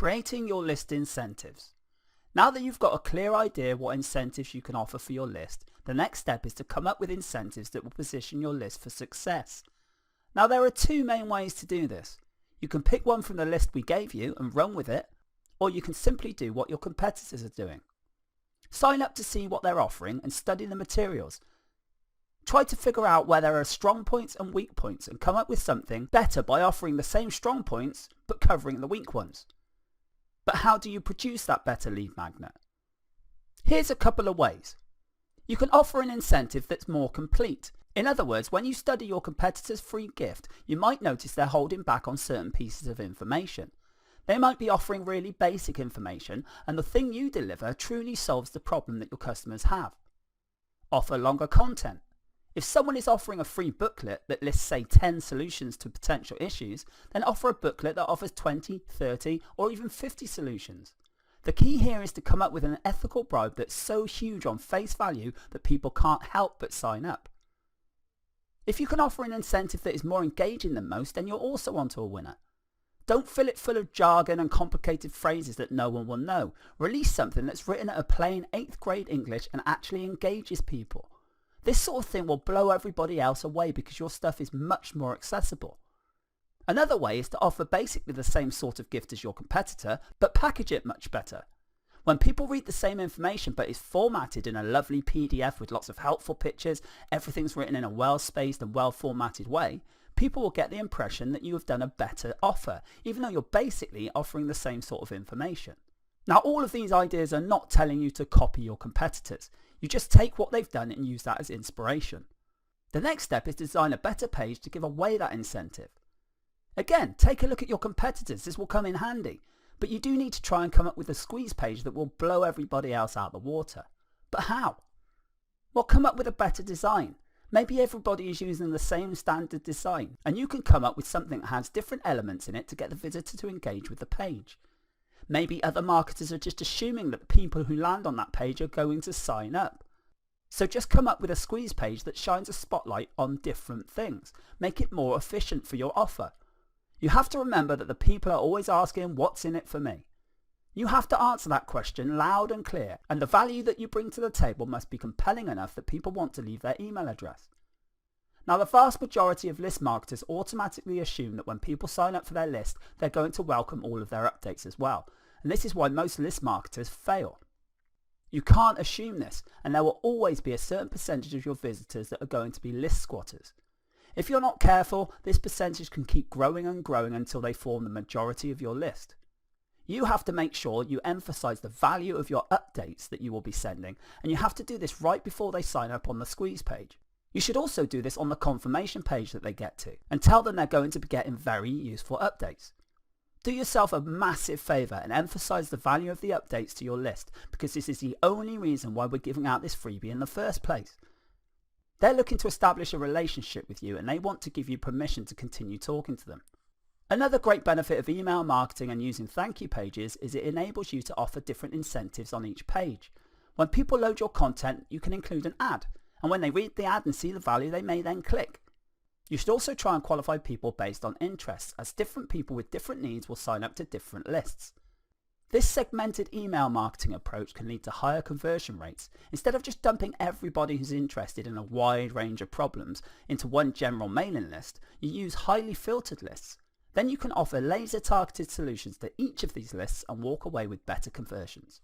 Creating your list incentives. Now that you've got a clear idea what incentives you can offer for your list, the next step is to come up with incentives that will position your list for success. Now there are two main ways to do this. You can pick one from the list we gave you and run with it, or you can simply do what your competitors are doing. Sign up to see what they're offering and study the materials. Try to figure out where there are strong points and weak points and come up with something better by offering the same strong points but covering the weak ones. But how do you produce that better lead magnet? Here's a couple of ways. You can offer an incentive that's more complete. In other words, when you study your competitor's free gift, you might notice they're holding back on certain pieces of information. They might be offering really basic information, and the thing you deliver truly solves the problem that your customers have. Offer longer content. If someone is offering a free booklet that lists, say, 10 solutions to potential issues, then offer a booklet that offers 20, 30, or even 50 solutions. The key here is to come up with an ethical bribe that's so huge on face value that people can't help but sign up. If you can offer an incentive that is more engaging than most, then you're also onto a winner. Don't fill it full of jargon and complicated phrases that no one will know. Release something that's written at a plain 8th grade English and actually engages people. This sort of thing will blow everybody else away because your stuff is much more accessible. Another way is to offer basically the same sort of gift as your competitor, but package it much better. When people read the same information but is formatted in a lovely PDF with lots of helpful pictures, everything's written in a well-spaced and well-formatted way, people will get the impression that you have done a better offer, even though you're basically offering the same sort of information. Now, all of these ideas are not telling you to copy your competitors. You just take what they've done and use that as inspiration. The next step is to design a better page to give away that incentive. Again, take a look at your competitors. This will come in handy. But you do need to try and come up with a squeeze page that will blow everybody else out of the water. But how? Well, come up with a better design. Maybe everybody is using the same standard design, and you can come up with something that has different elements in it to get the visitor to engage with the page. Maybe other marketers are just assuming that the people who land on that page are going to sign up. So just come up with a squeeze page that shines a spotlight on different things. Make it more efficient for your offer. You have to remember that the people are always asking, what's in it for me? You have to answer that question loud and clear, and the value that you bring to the table must be compelling enough that people want to leave their email address. Now, the vast majority of list marketers automatically assume that when people sign up for their list, they're going to welcome all of their updates as well. And this is why most list marketers fail. You can't assume this, and there will always be a certain percentage of your visitors that are going to be list squatters. If you're not careful, this percentage can keep growing and growing until they form the majority of your list. You have to make sure you emphasize the value of your updates that you will be sending, and you have to do this right before they sign up on the squeeze page. You should also do this on the confirmation page that they get to, and tell them they're going to be getting very useful updates. Do yourself a massive favour and emphasize the value of the updates to your list, because this is the only reason why we're giving out this freebie in the first place. They're looking to establish a relationship with you, and they want to give you permission to continue talking to them. Another great benefit of email marketing and using thank you pages is it enables you to offer different incentives on each page. When people load your content, you can include an ad, and when they read the ad and see the value, they may then click. You should also try and qualify people based on interests, as different people with different needs will sign up to different lists. This segmented email marketing approach can lead to higher conversion rates. Instead of just dumping everybody who's interested in a wide range of problems into one general mailing list, you use highly filtered lists. Then you can offer laser targeted solutions to each of these lists and walk away with better conversions.